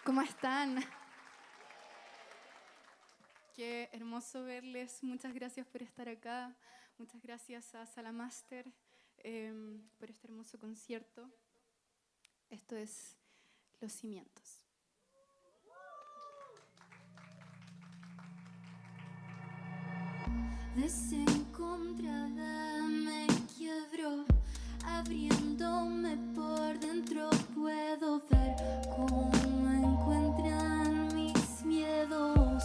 ¿Cómo están? Qué hermoso verles. Muchas gracias por estar acá. Muchas gracias a Sala Master por este hermoso concierto. Esto es Los Cimientos. Desencontrada me quiebro, abriéndome por dentro puedo ver cómo encuentran mis miedos.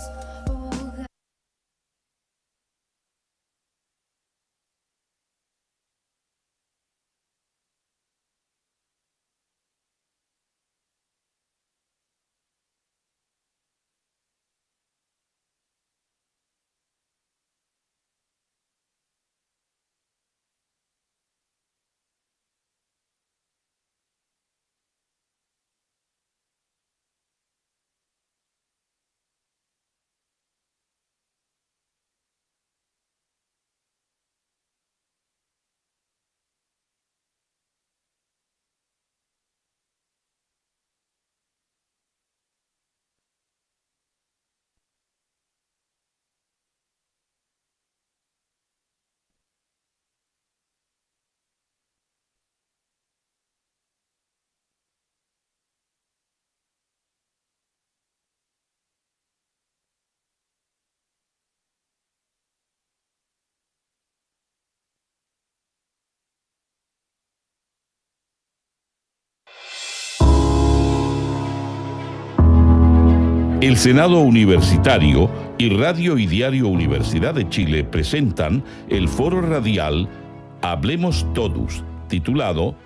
El Senado Universitario y Radio y Diario Universidad de Chile presentan el foro radial Hablemos Todos, titulado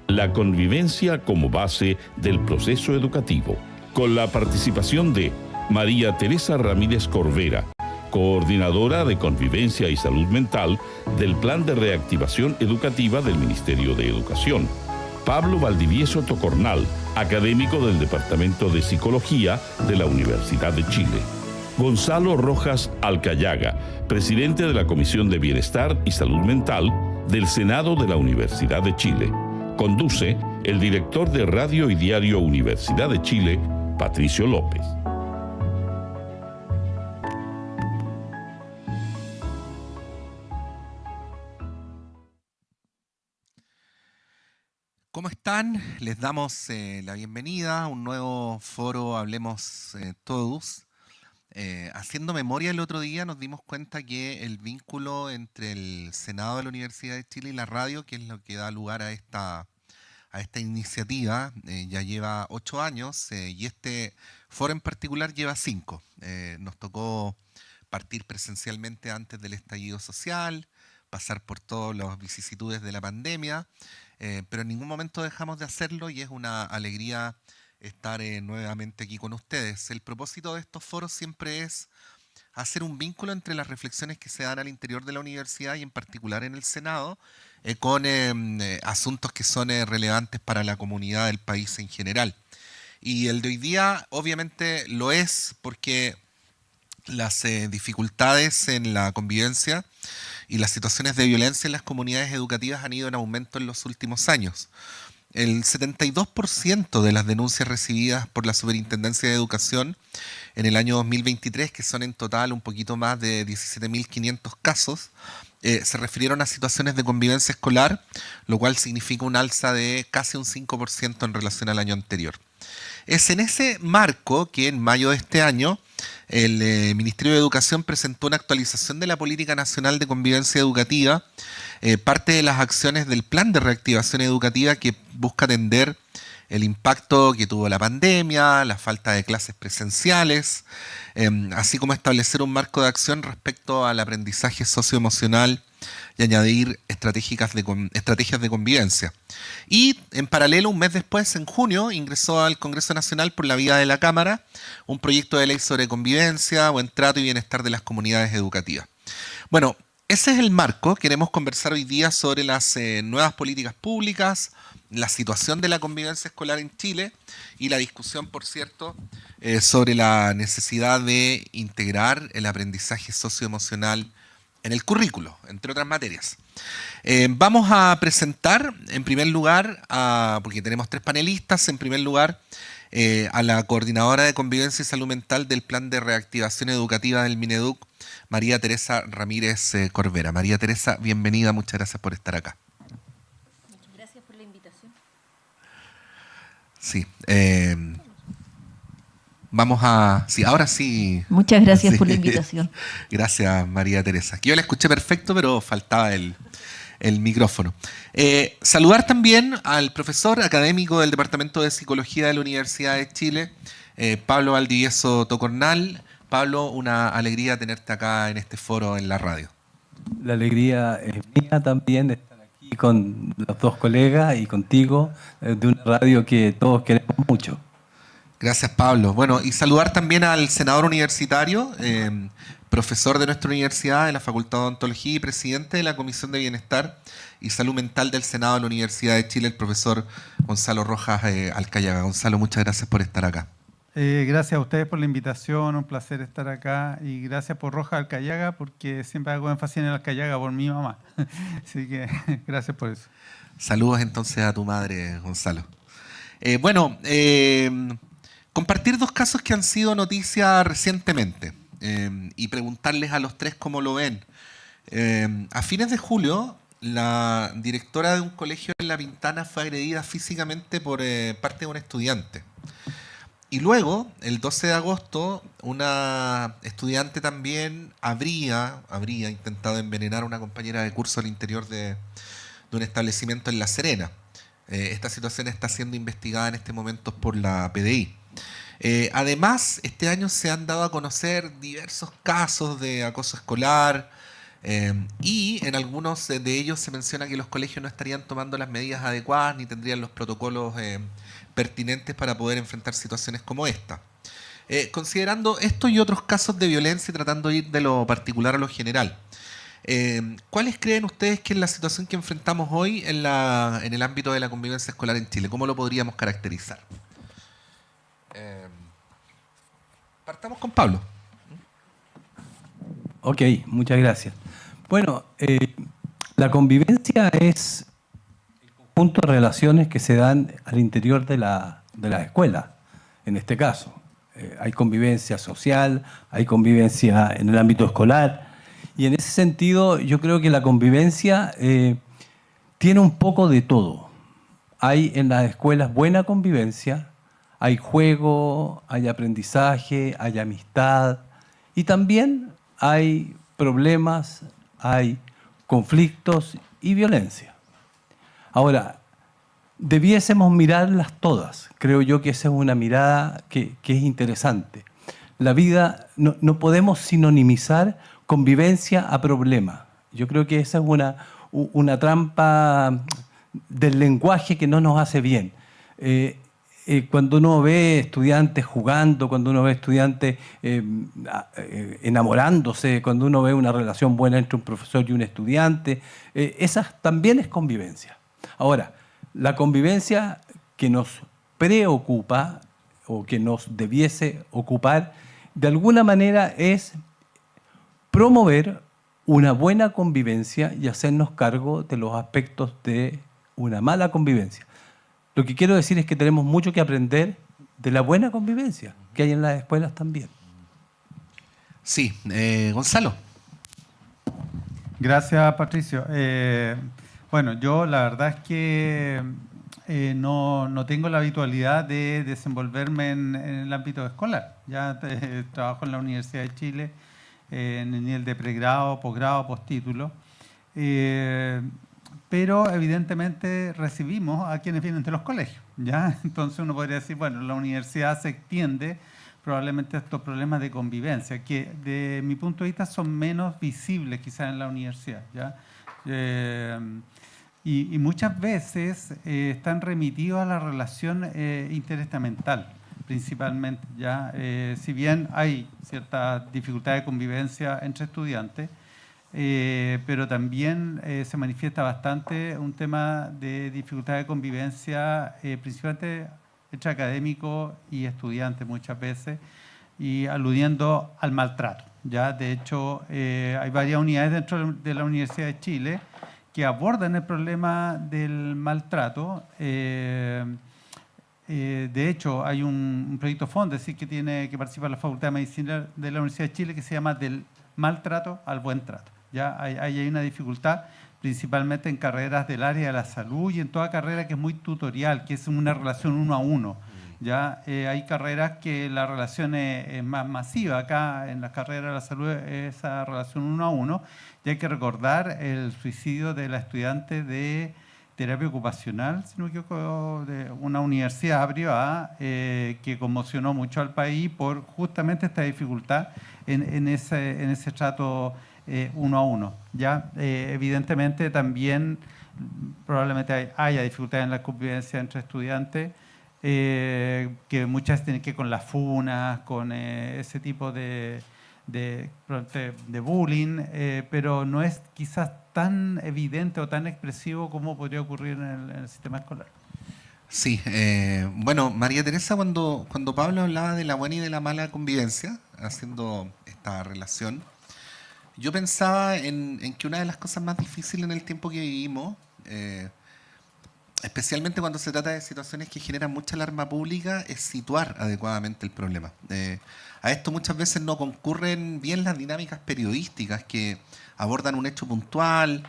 La convivencia como base del proceso educativo, con la participación de María Teresa Ramírez Corvera, coordinadora de Convivencia y Salud Mental del Plan de Reactivación Educativa del Ministerio de Educación; Pablo Valdivieso Tocornal, académico del Departamento de Psicología de la Universidad de Chile; Gonzalo Rojas Alcayaga, presidente de la Comisión de Bienestar y Salud Mental del Senado de la Universidad de Chile. Conduce el director de Radio y Diario Universidad de Chile, Patricio López. ¿Cómo están? Les damos la bienvenida a un nuevo foro Hablemos Todos. Haciendo memoria, el otro día nos dimos cuenta que el vínculo entre el Senado de la Universidad de Chile y la radio, que es lo que da lugar a esta iniciativa, ya lleva 8 años y este foro en particular lleva 5. Nos tocó partir presencialmente antes del estallido social, pasar por todas las vicisitudes de la pandemia, pero en ningún momento dejamos de hacerlo y es una alegría estar nuevamente aquí con ustedes. El propósito de estos foros siempre es hacer un vínculo entre las reflexiones que se dan al interior de la universidad y en particular en el Senado con asuntos que son relevantes para la comunidad del país en general. Y el de hoy día obviamente lo es porque las dificultades en la convivencia y las situaciones de violencia en las comunidades educativas han ido en aumento en los últimos años. El 72% de las denuncias recibidas por la Superintendencia de Educación en el año 2023, que son en total un poquito más de 17.500 casos, se refirieron a situaciones de convivencia escolar, lo cual significa un alza de casi un 5% en relación al año anterior. Es en ese marco que en mayo de este año el Ministerio de Educación presentó una actualización de la Política Nacional de Convivencia Educativa, parte de las acciones del Plan de Reactivación Educativa que busca atender el impacto que tuvo la pandemia, la falta de clases presenciales, así como establecer un marco de acción respecto al aprendizaje socioemocional y añadir estrategias de convivencia. Y en paralelo, un mes después, en junio, ingresó al Congreso Nacional por la vía de la Cámara un proyecto de ley sobre convivencia, buen trato y bienestar de las comunidades educativas. Bueno, ese es el marco. Queremos conversar hoy día sobre las nuevas políticas públicas, la situación de la convivencia escolar en Chile y la discusión, por cierto, sobre la necesidad de integrar el aprendizaje socioemocional en el currículo, entre otras materias. Vamos a presentar, en primer lugar, porque tenemos 3 panelistas. En primer lugar, a la coordinadora de Convivencia y Salud Mental del Plan de Reactivación Educativa del Mineduc, María Teresa Ramírez Corvera. María Teresa, bienvenida, muchas gracias por estar acá. Muchas gracias por la invitación. Sí, vamos a... Sí, ahora sí. Muchas gracias Sí. por la invitación. Gracias, María Teresa. Que yo la escuché perfecto, pero faltaba el micrófono. Saludar también al profesor académico del Departamento de Psicología de la Universidad de Chile, Pablo Valdivieso Tocornal. Pablo, una alegría tenerte acá en este foro en la radio. La alegría es mía también de estar aquí con los dos colegas y contigo, de una radio que todos queremos mucho. Gracias, Pablo. Bueno, y saludar también al senador universitario, profesor de nuestra universidad de la Facultad de Odontología y presidente de la Comisión de Bienestar y Salud Mental del Senado de la Universidad de Chile, el profesor Gonzalo Rojas Alcayaga. Gonzalo, muchas gracias por estar acá. Gracias a ustedes por la invitación, un placer estar acá, y gracias por Rojas Alcayaga, porque siempre hago énfasis en el Alcayaga por mi mamá. Así que gracias por eso. Saludos entonces a tu madre, Gonzalo. Compartir dos casos que han sido noticia recientemente y preguntarles a los tres cómo lo ven. A fines de julio, la directora de un colegio en La Pintana fue agredida físicamente por parte de un estudiante. Y luego, el 12 de agosto, una estudiante también habría intentado envenenar a una compañera de curso al interior de un establecimiento en La Serena. Esta situación está siendo investigada en este momento por la PDI. Además, este año se han dado a conocer diversos casos de acoso escolar y en algunos de ellos se menciona que los colegios no estarían tomando las medidas adecuadas ni tendrían los protocolos pertinentes para poder enfrentar situaciones como esta. Considerando esto y otros casos de violencia y tratando de ir de lo particular a lo general, ¿cuáles creen ustedes que es la situación que enfrentamos hoy en el ámbito de la convivencia escolar en Chile? ¿Cómo lo podríamos caracterizar? Partamos con Pablo. Ok, muchas gracias. Bueno, la convivencia es el conjunto de relaciones que se dan al interior de la escuela, en este caso. Hay convivencia social, hay convivencia en el ámbito escolar, y en ese sentido yo creo que la convivencia tiene un poco de todo. Hay en las escuelas buena convivencia, hay juego, hay aprendizaje, hay amistad, y también hay problemas, hay conflictos y violencia. Ahora, debiésemos mirarlas todas. Creo yo que esa es una mirada que es interesante. La vida, no podemos sinonimizar convivencia a problema. Yo creo que esa es una trampa del lenguaje que no nos hace bien. Cuando uno ve estudiantes jugando, cuando uno ve estudiantes enamorándose, cuando uno ve una relación buena entre un profesor y un estudiante, esa también es convivencia. Ahora, la convivencia que nos preocupa o que nos debiese ocupar, de alguna manera es promover una buena convivencia y hacernos cargo de los aspectos de una mala convivencia. Lo que quiero decir es que tenemos mucho que aprender de la buena convivencia que hay en las escuelas también. Sí, Gonzalo. Gracias, Patricio. Bueno, yo la verdad es que no tengo la habitualidad de desenvolverme en el ámbito escolar. Ya trabajo en la Universidad de Chile en el nivel de pregrado, posgrado, postítulo. Pero evidentemente recibimos a quienes vienen de los colegios, ¿ya? Entonces uno podría decir, bueno, la universidad se extiende probablemente a estos problemas de convivencia, que de mi punto de vista son menos visibles quizás en la universidad, ¿ya? Y muchas veces están remitidos a la relación interestamental, principalmente, ¿ya? Si bien hay cierta dificultad de convivencia entre estudiantes, pero también se manifiesta bastante un tema de dificultad de convivencia, principalmente entre académicos y estudiantes muchas veces, y aludiendo al maltrato, ¿ya? De hecho, hay varias unidades dentro de la Universidad de Chile que abordan el problema del maltrato, De hecho, hay un proyecto fondo, es decir, que participa la Facultad de Medicina de la Universidad de Chile, que se llama Del maltrato al buen trato. ¿Ya? Ahí hay una dificultad, principalmente en carreras del área de la salud y en toda carrera que es muy tutorial, que es una relación 1 a 1. ¿Ya? Hay carreras que la relación es más masiva. Acá en las carreras de la salud esa relación 1 a 1. Y hay que recordar el suicidio de la estudiante de terapia ocupacional, si no me equivoco, de una universidad privada que conmocionó mucho al país por justamente esta dificultad en ese trato 1 a 1. ¿Ya? Evidentemente también probablemente haya dificultades en la convivencia entre estudiantes, que muchas tienen que ver con las funas, con ese tipo de bullying, pero no es quizás tan evidente o tan expresivo como podría ocurrir en el sistema escolar. Sí, bueno, María Teresa, cuando Pablo hablaba de la buena y de la mala convivencia, haciendo esta relación, yo pensaba en que una de las cosas más difíciles en el tiempo que vivimos, especialmente cuando se trata de situaciones que generan mucha alarma pública, es situar adecuadamente el problema. A esto muchas veces no concurren bien las dinámicas periodísticas que abordan un hecho puntual,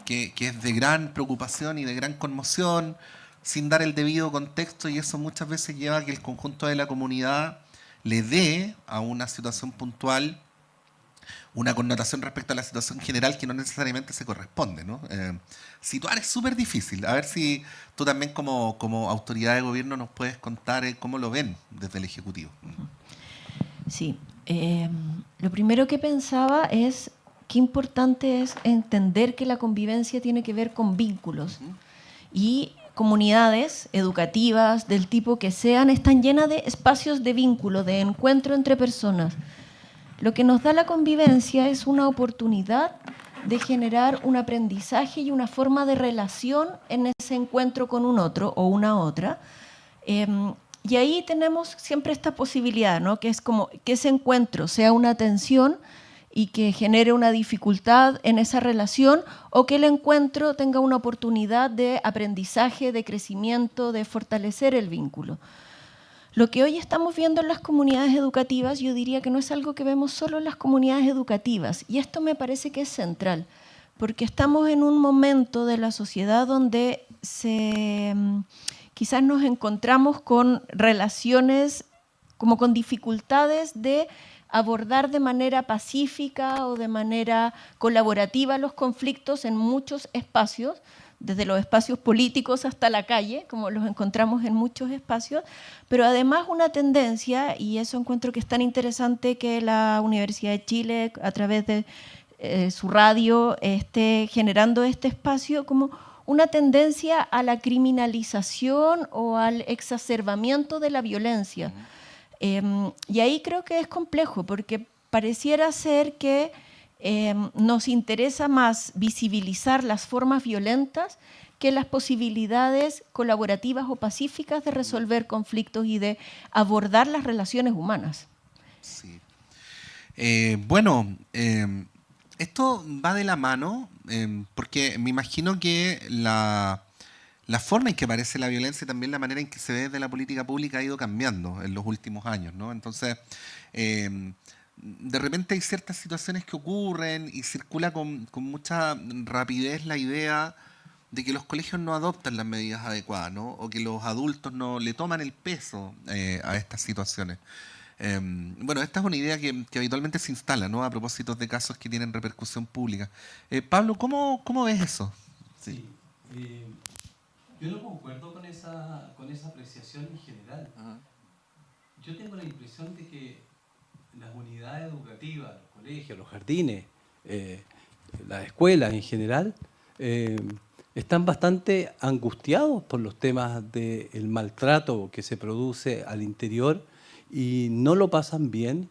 que es de gran preocupación y de gran conmoción, sin dar el debido contexto, y eso muchas veces lleva a que el conjunto de la comunidad le dé a una situación puntual una connotación respecto a la situación general que no necesariamente se corresponde, ¿no? Situar es súper difícil. A ver si tú también como autoridad de gobierno nos puedes contar cómo lo ven desde el Ejecutivo. Sí, lo primero que pensaba es qué importante es entender que la convivencia tiene que ver con vínculos. Y comunidades educativas del tipo que sean están llenas de espacios de vínculo, de encuentro entre personas. Lo que nos da la convivencia es una oportunidad de generar un aprendizaje y una forma de relación en ese encuentro con un otro o una otra. Y ahí tenemos siempre esta posibilidad, ¿no? Que es como que ese encuentro sea una tensión y que genere una dificultad en esa relación, o que el encuentro tenga una oportunidad de aprendizaje, de crecimiento, de fortalecer el vínculo. Lo que hoy estamos viendo en las comunidades educativas, yo diría que no es algo que vemos solo en las comunidades educativas, y esto me parece que es central, porque estamos en un momento de la sociedad donde quizás nos encontramos con relaciones, como con dificultades de abordar de manera pacífica o de manera colaborativa los conflictos en muchos espacios, desde los espacios políticos hasta la calle, como los encontramos en muchos espacios, pero además una tendencia, y eso encuentro que es tan interesante que la Universidad de Chile, a través de su radio, esté generando este espacio, como una tendencia a la criminalización o al exacerbamiento de la violencia. Y ahí creo que es complejo, porque pareciera ser que nos interesa más visibilizar las formas violentas que las posibilidades colaborativas o pacíficas de resolver conflictos y de abordar las relaciones humanas. Sí. Bueno, esto va de la mano, porque me imagino que la forma en que aparece la violencia y también la manera en que se ve desde la política pública ha ido cambiando en los últimos años, ¿no? Entonces, de repente hay ciertas situaciones que ocurren y circula con mucha rapidez la idea de que los colegios no adoptan las medidas adecuadas, ¿no? O que los adultos no le toman el peso a estas situaciones. Bueno, esta es una idea que habitualmente se instala, ¿no? A propósito de casos que tienen repercusión pública. Pablo, ¿cómo ves eso? Sí. Yo no concuerdo con esa apreciación en general. Yo tengo la impresión de que las unidades educativas, los colegios, los jardines, las escuelas en general, están bastante angustiados por los temas del maltrato que se produce al interior y no lo pasan bien,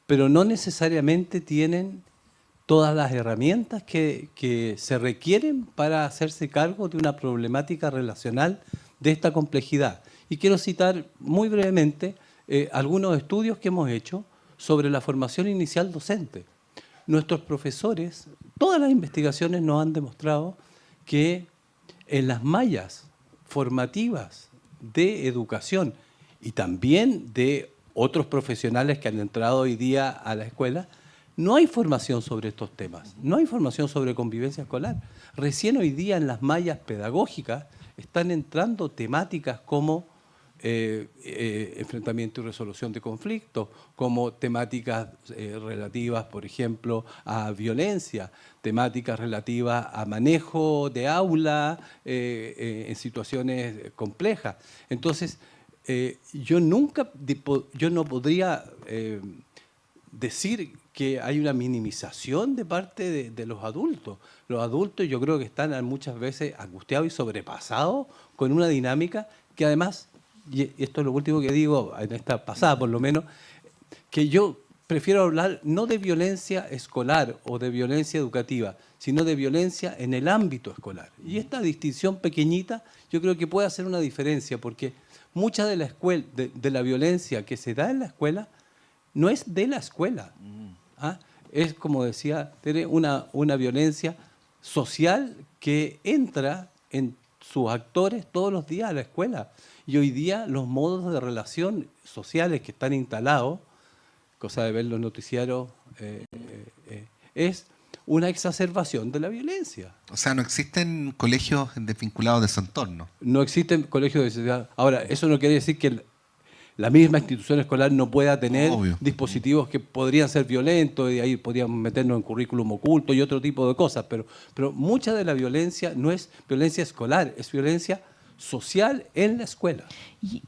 pero no necesariamente tienen todas las herramientas que se requieren para hacerse cargo de una problemática relacional de esta complejidad. Y quiero citar muy brevemente algunos estudios que hemos hecho sobre la formación inicial docente. Nuestros profesores, todas las investigaciones nos han demostrado que en las mallas formativas de educación y también de otros profesionales que han entrado hoy día a la escuela, no hay formación sobre estos temas, no hay formación sobre convivencia escolar. Recién hoy día en las mallas pedagógicas están entrando temáticas como enfrentamiento y resolución de conflictos, como temáticas relativas, por ejemplo, a violencia, temáticas relativas a manejo de aula en situaciones complejas. Entonces, yo no podría decir que hay una minimización de parte de los adultos. Los adultos yo creo que están muchas veces angustiados y sobrepasados con una dinámica que además, y esto es lo último que digo en esta pasada por lo menos, que yo prefiero hablar no de violencia escolar o de violencia educativa, sino de violencia en el ámbito escolar. Y esta distinción pequeñita yo creo que puede hacer una diferencia, porque mucha de la violencia que se da en la escuela no es de la escuela. ¿Ah? Es, como decía, tiene una violencia social que entra en sus actores todos los días a la escuela. Y hoy día los modos de relación sociales que están instalados, cosa de ver los noticiarios, es una exacerbación de la violencia. O sea, no existen colegios desvinculados de su entorno. No existen colegios de sociedad. Ahora, eso no quiere decir que la misma institución escolar no pueda tener dispositivos que podrían ser violentos, y ahí podríamos meternos en currículum oculto y otro tipo de cosas, pero mucha de la violencia no es violencia escolar, es violencia social en la escuela. Y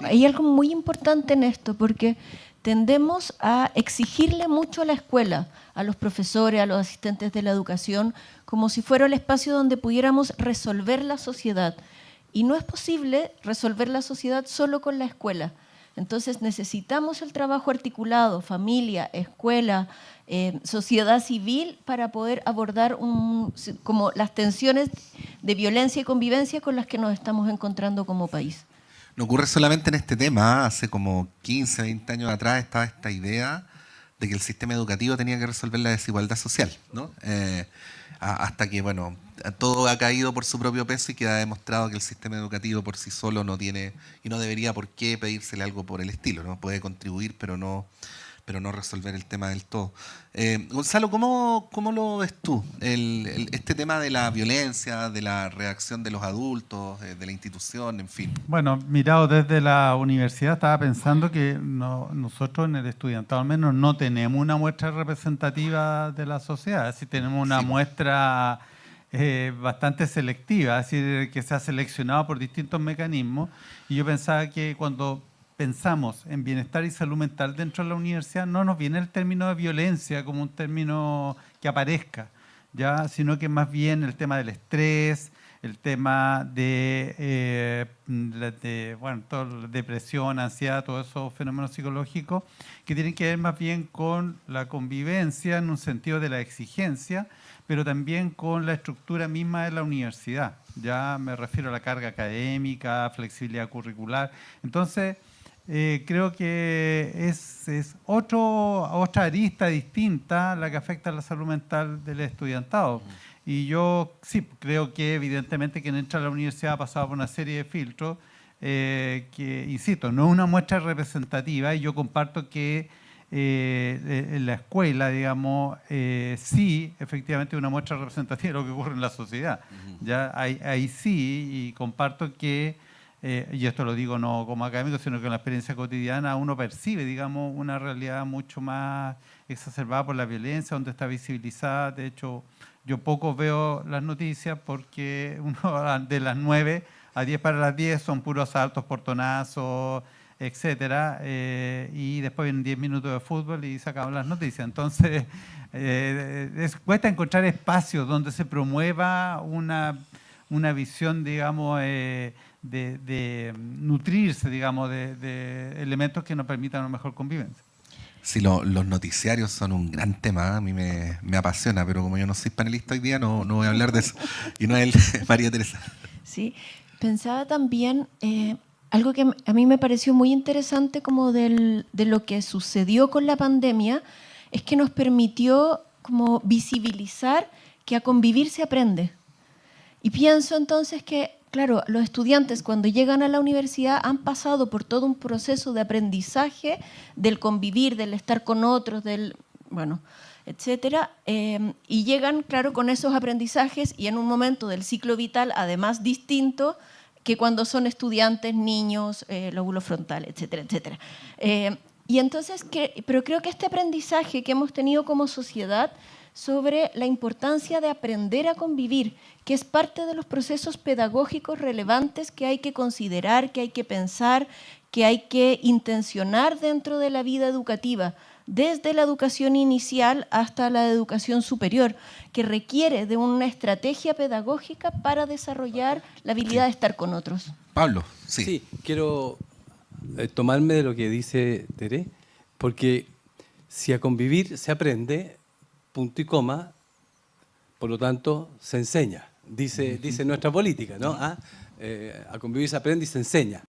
hay algo muy importante en esto, porque tendemos a exigirle mucho a la escuela, a los profesores, a los asistentes de la educación, como si fuera el espacio donde pudiéramos resolver la sociedad. Y no es posible resolver la sociedad solo con la escuela. Entonces necesitamos el trabajo articulado, familia, escuela, sociedad civil, para poder abordar como las tensiones de violencia y convivencia con las que nos estamos encontrando como país. No ocurre solamente en este tema. Hace como 15, 20 años atrás estaba esta idea de que el sistema educativo tenía que resolver la desigualdad social, ¿no? Hasta que, bueno, todo ha caído por su propio peso y queda demostrado que el sistema educativo por sí solo no tiene y no debería por qué pedírsele algo por el estilo, ¿no? Puede contribuir, pero no resolver el tema del todo. Gonzalo, ¿cómo lo ves tú? Este tema de la violencia, de la reacción de los adultos, de la institución, en fin. Bueno, mirado desde la universidad, estaba pensando que nosotros en el estudiantado al menos no tenemos una muestra representativa de la sociedad, sí tenemos una muestra bastante selectiva, es decir, que se ha seleccionado por distintos mecanismos, y yo pensaba que cuando pensamos en bienestar y salud mental dentro de la universidad, no nos viene el término de violencia como un término que aparezca, ¿ya? Sino que más bien el tema del estrés, el tema de depresión, ansiedad, todos esos fenómenos psicológicos que tienen que ver más bien con la convivencia en un sentido de la exigencia, pero también con la estructura misma de la universidad. Ya me refiero a la carga académica, flexibilidad curricular. Entonces, creo que es otra arista distinta la que afecta a la salud mental del estudiantado. Y yo sí creo que evidentemente quien entra a la universidad ha pasado por una serie de filtros que, insisto, no es una muestra representativa, y yo comparto que en la escuela, digamos, sí, efectivamente es una muestra representativa de lo que ocurre en la sociedad. Ya ahí sí, y comparto que y esto lo digo no como académico, sino que en la experiencia cotidiana uno percibe, digamos, una realidad mucho más exacerbada por la violencia, donde está visibilizada. De hecho, yo poco veo las noticias porque de las 9 a 10 para las 10 son puros asaltos, portonazos, etcétera, y después vienen 10 minutos de fútbol y se acaban las noticias. Entonces, cuesta encontrar espacios donde se promueva una visión, digamos, de nutrirse, digamos, de elementos que nos permitan una mejor convivencia. Sí, los noticiarios son un gran tema, a mí me apasiona, pero como yo no soy panelista hoy día, no voy a hablar de eso. Y no es María Teresa. Sí, pensaba también algo que a mí me pareció muy interesante como de lo que sucedió con la pandemia, es que nos permitió como visibilizar que a convivir se aprende. Y pienso entonces que claro, los estudiantes cuando llegan a la universidad han pasado por todo un proceso de aprendizaje del convivir, del estar con otros, bueno, etcétera, y llegan, claro, con esos aprendizajes y en un momento del ciclo vital, además distinto que cuando son estudiantes, niños, lóbulo frontal, etcétera, etcétera. Y entonces, pero creo que este aprendizaje que hemos tenido como sociedad sobre la importancia de aprender a convivir, que es parte de los procesos pedagógicos relevantes que hay que considerar, que hay que pensar, que hay que intencionar dentro de la vida educativa, desde la educación inicial hasta la educación superior, que requiere de una estrategia pedagógica para desarrollar la habilidad de estar con otros. Pablo, sí. Sí, quiero tomarme de lo que dice Tere, porque si a convivir se aprende, punto y coma, por lo tanto se enseña, dice nuestra política, ¿no? A convivir se aprende y se enseña.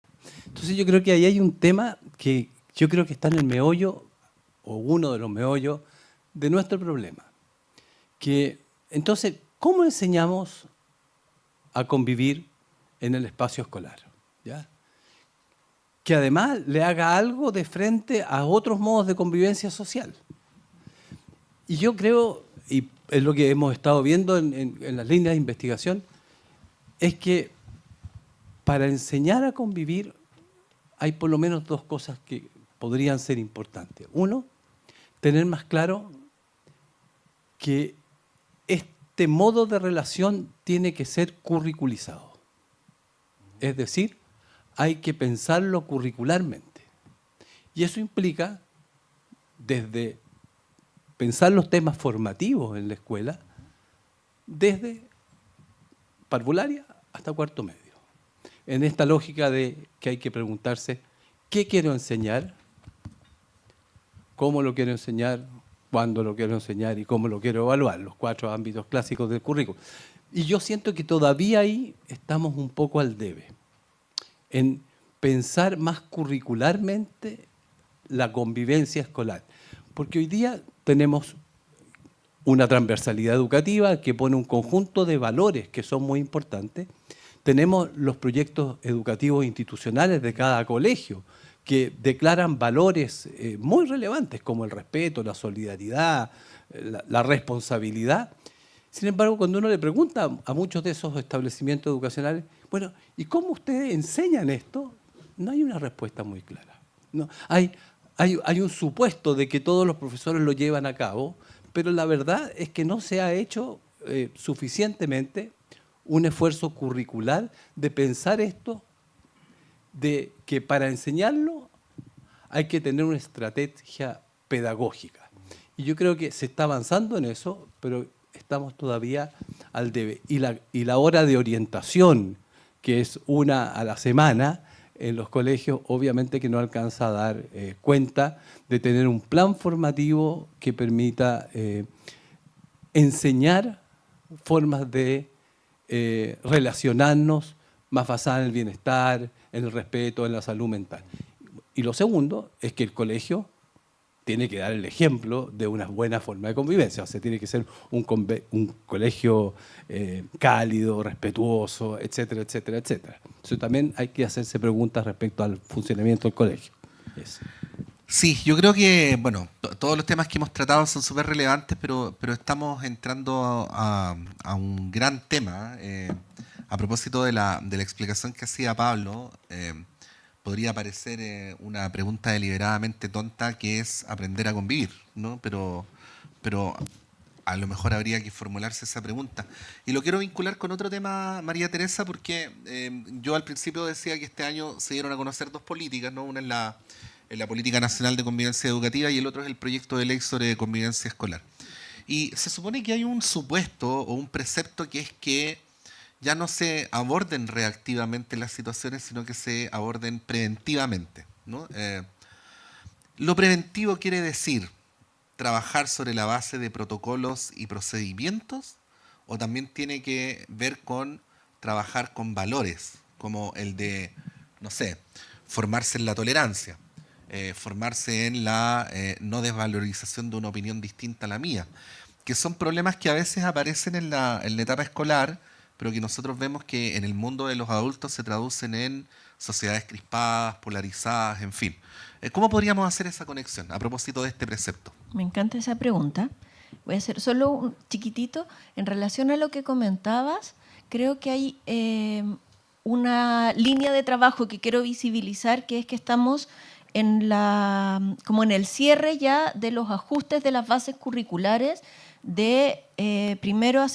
Entonces yo creo que ahí hay un tema que yo creo que está en el meollo, o uno de los meollos, de nuestro problema. Que, entonces, ¿cómo enseñamos a convivir en el espacio escolar? ¿Ya? Que además le haga algo de frente a otros modos de convivencia social. Y yo creo, y es lo que hemos estado viendo en las líneas de investigación, es que para enseñar a convivir hay por lo menos dos cosas que podrían ser importantes. Uno, tener más claro que este modo de relación tiene que ser curriculizado. Es decir, hay que pensarlo curricularmente. Y eso implica desde pensar los temas formativos en la escuela, desde parvularia hasta cuarto medio. En esta lógica de que hay que preguntarse, ¿qué quiero enseñar? ¿Cómo lo quiero enseñar? ¿Cuándo lo quiero enseñar? ¿Y cómo lo quiero evaluar? Los 4 ámbitos clásicos del currículo. Y yo siento que todavía ahí estamos un poco al debe, en pensar más curricularmente la convivencia escolar. Porque hoy día tenemos una transversalidad educativa que pone un conjunto de valores que son muy importantes. Tenemos los proyectos educativos institucionales de cada colegio que declaran valores muy relevantes como el respeto, la solidaridad, la responsabilidad. Sin embargo, cuando uno le pregunta a muchos de esos establecimientos educacionales, bueno, ¿y cómo ustedes enseñan esto? No hay una respuesta muy clara. No, hay un supuesto de que todos los profesores lo llevan a cabo, pero la verdad es que no se ha hecho suficientemente un esfuerzo curricular de pensar esto, de que para enseñarlo hay que tener una estrategia pedagógica. Y yo creo que se está avanzando en eso, pero estamos todavía al debe. Y la hora de orientación, que es una a la semana, en los colegios obviamente que no alcanza a dar cuenta de tener un plan formativo que permita enseñar formas de relacionarnos más basadas en el bienestar, en el respeto, en la salud mental. Y lo segundo es que el colegio tiene que dar el ejemplo de una buena forma de convivencia. O sea, tiene que ser un colegio cálido, respetuoso, etcétera, etcétera, etcétera. Entonces también hay que hacerse preguntas respecto al funcionamiento del colegio. Eso. Sí, yo creo que, bueno, todos los temas que hemos tratado son súper relevantes, pero estamos entrando a un gran tema. A propósito de la explicación que hacía Pablo, podría parecer una pregunta deliberadamente tonta, que es aprender a convivir, ¿no? Pero a lo mejor habría que formularse esa pregunta. Y lo quiero vincular con otro tema, María Teresa, porque yo al principio decía que este año se dieron a conocer dos políticas, ¿no? Una en la Política Nacional de Convivencia Educativa y el otro es el proyecto de ley sobre convivencia escolar. Y se supone que hay un supuesto o un precepto que es que ya no se aborden reactivamente las situaciones, sino que se aborden preventivamente, ¿no? Lo preventivo quiere decir trabajar sobre la base de protocolos y procedimientos, o también tiene que ver con trabajar con valores, como el de, no sé, formarse en la tolerancia, formarse en la no desvalorización de una opinión distinta a la mía, que son problemas que a veces aparecen en la etapa escolar, pero que nosotros vemos que en el mundo de los adultos se traducen en sociedades crispadas, polarizadas, en fin. ¿Cómo podríamos hacer esa conexión a propósito de este precepto? Me encanta esa pregunta. Voy a hacer solo un chiquitito. En relación a lo que comentabas, creo que hay una línea de trabajo que quiero visibilizar, que es que estamos como en el cierre ya de los ajustes de las bases curriculares de primero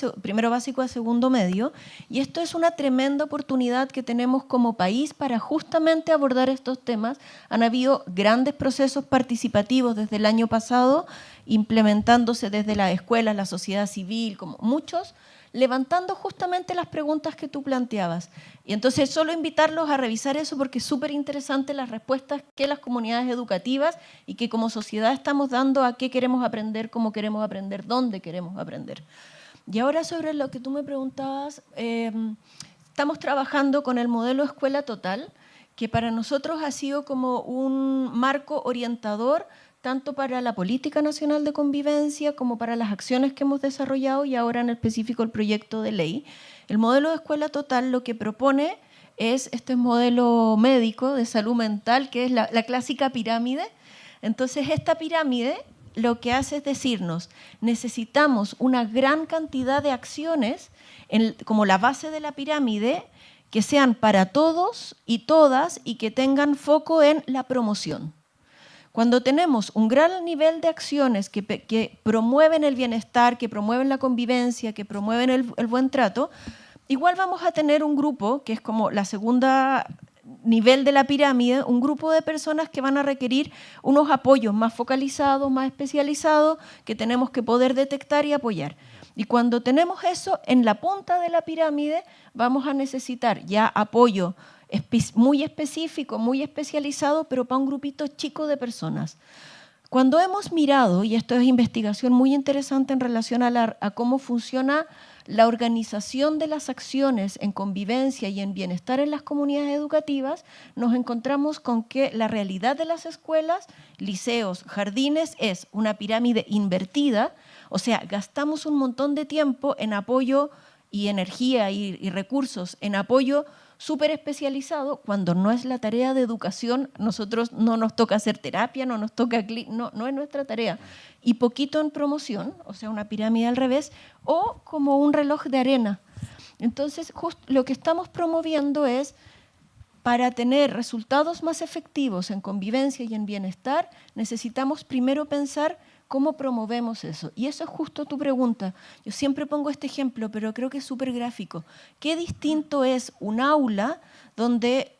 básico a segundo medio, y esto es una tremenda oportunidad que tenemos como país para justamente abordar estos temas. Han habido grandes procesos participativos desde el año pasado, implementándose desde las escuelas, la sociedad civil, como muchos, levantando justamente las preguntas que tú planteabas. Y entonces solo invitarlos a revisar eso, porque es súper interesante las respuestas que las comunidades educativas y que como sociedad estamos dando a qué queremos aprender, cómo queremos aprender, dónde queremos aprender. Y ahora sobre lo que tú me preguntabas, estamos trabajando con el modelo Escuela Total, que para nosotros ha sido como un marco orientador tanto para la Política Nacional de Convivencia como para las acciones que hemos desarrollado y ahora en específico el proyecto de ley. El modelo de Escuela Total lo que propone es este modelo médico de salud mental, que es la clásica pirámide. Entonces, esta pirámide lo que hace es decirnos, necesitamos una gran cantidad de acciones como la base de la pirámide que sean para todos y todas y que tengan foco en la promoción. Cuando tenemos un gran nivel de acciones que promueven el bienestar, que promueven la convivencia, que promueven el buen trato, igual vamos a tener un grupo, que es como la segunda nivel de la pirámide, un grupo de personas que van a requerir unos apoyos más focalizados, más especializados, que tenemos que poder detectar y apoyar. Y cuando tenemos eso, en la punta de la pirámide vamos a necesitar ya apoyo muy específico, muy especializado, pero para un grupito chico de personas. Cuando hemos mirado, y esto es investigación muy interesante en relación a cómo funciona la organización de las acciones en convivencia y en bienestar en las comunidades educativas, nos encontramos con que la realidad de las escuelas, liceos, jardines es una pirámide invertida, o sea, gastamos un montón de tiempo en apoyo y energía y recursos en apoyo súper especializado, cuando no es la tarea de educación. Nosotros no nos toca hacer terapia, no es nuestra tarea. Y poquito en promoción, o sea, una pirámide al revés, o como un reloj de arena. Entonces, lo que estamos promoviendo es, para tener resultados más efectivos en convivencia y en bienestar, necesitamos primero pensar cómo promovemos eso. Y eso es justo tu pregunta. Yo siempre pongo este ejemplo, pero creo que es súper gráfico. ¿Qué distinto es un aula donde,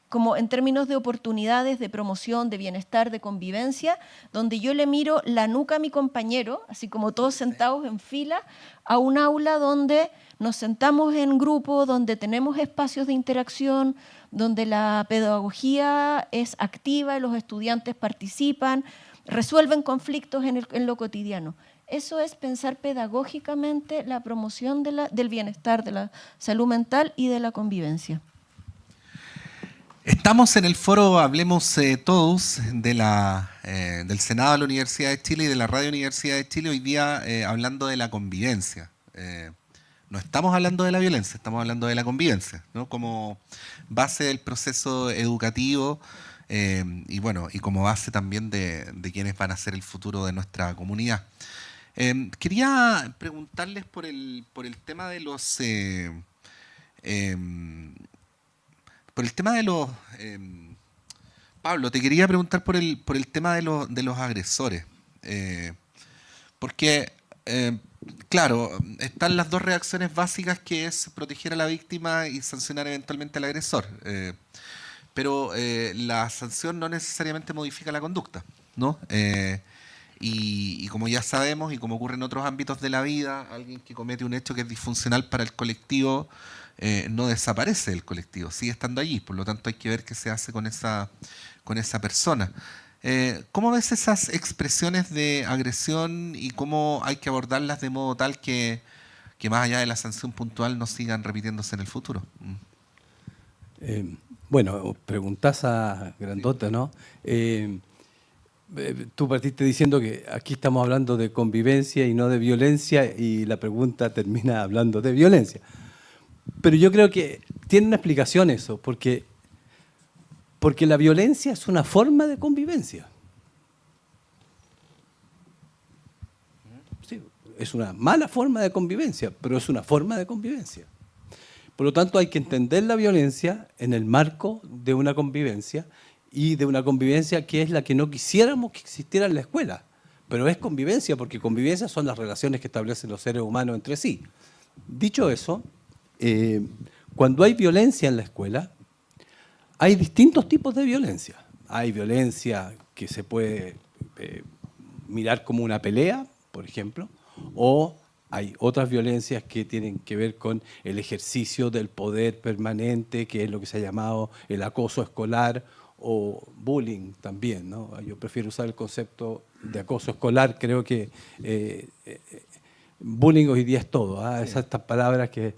como en términos de oportunidades, de promoción, de bienestar, de convivencia, donde yo le miro la nuca a mi compañero, así como todos sentados en fila, a un aula donde nos sentamos en grupo, donde tenemos espacios de interacción, donde la pedagogía es activa y los estudiantes participan, resuelven conflictos en lo cotidiano? Eso es pensar pedagógicamente la promoción del bienestar, de la salud mental y de la convivencia. Estamos en el foro Hablemos Todos del Senado de la Universidad de Chile y de la Radio Universidad de Chile, hoy día hablando de la convivencia. No estamos hablando de la violencia, estamos hablando de la convivencia, ¿no? Como base del proceso educativo y como base también de quienes van a ser el futuro de nuestra comunidad. Quería preguntarles por el tema de los... Pablo, te quería preguntar por el tema de los agresores. Porque, claro, están las dos reacciones básicas, que es proteger a la víctima y sancionar eventualmente al agresor. Pero la sanción no necesariamente modifica la conducta, ¿no? Y como ya sabemos, y como ocurre en otros ámbitos de la vida, alguien que comete un hecho que es disfuncional para el colectivo no desaparece del colectivo, sigue estando allí. Por lo tanto, hay que ver qué se hace con esa persona. ¿Cómo ves esas expresiones de agresión y cómo hay que abordarlas de modo tal que más allá de la sanción puntual no sigan repitiéndose en el futuro? Bueno, preguntás a Grandota, ¿no? Tú partiste diciendo que aquí estamos hablando de convivencia y no de violencia, y la pregunta termina hablando de violencia. Pero yo creo que tiene una explicación eso, porque la violencia es una forma de convivencia. Sí, es una mala forma de convivencia, pero es una forma de convivencia. Por lo tanto, hay que entender la violencia en el marco de una convivencia y de una convivencia que es la que no quisiéramos que existiera en la escuela. Pero es convivencia, porque convivencia son las relaciones que establecen los seres humanos entre sí. Dicho eso, cuando hay violencia en la escuela, hay distintos tipos de violencia. Hay violencia que se puede mirar como una pelea, por ejemplo, o hay otras violencias que tienen que ver con el ejercicio del poder permanente, que es lo que se ha llamado el acoso escolar o bullying también, ¿no? Yo prefiero usar el concepto de acoso escolar, creo que bullying hoy día es todo, ¿ah? Sí. Estas palabras que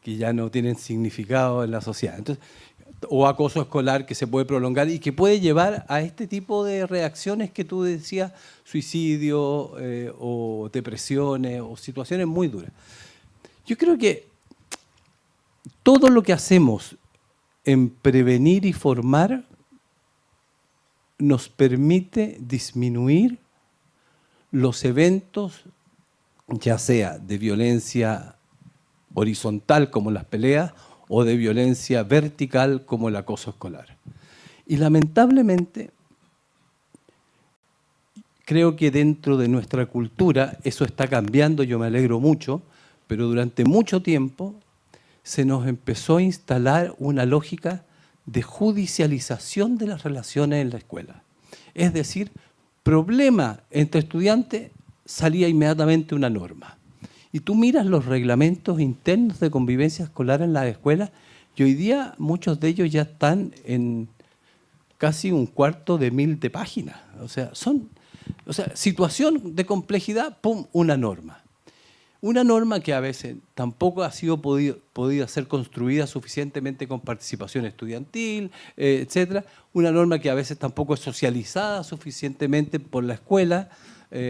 ya no tienen significado en la sociedad. Entonces, o acoso escolar que se puede prolongar y que puede llevar a este tipo de reacciones que tú decías, suicidio o depresiones o situaciones muy duras. Yo creo que todo lo que hacemos en prevenir y formar nos permite disminuir los eventos, ya sea de violencia horizontal como las peleas o de violencia vertical como el acoso escolar. Y lamentablemente, creo que dentro de nuestra cultura eso está cambiando, yo me alegro mucho, pero durante mucho tiempo se nos empezó a instalar una lógica de judicialización de las relaciones en la escuela. Es decir, problema entre estudiantes, salía inmediatamente una norma. Y tú miras los reglamentos internos de convivencia escolar en las escuelas y hoy día muchos de ellos ya están en casi 1/4 de páginas. O sea, situación de complejidad, ¡pum!, una norma. Una norma que a veces tampoco ha sido podida ser construida suficientemente con participación estudiantil, etcétera. Una norma que a veces tampoco es socializada suficientemente por la escuela.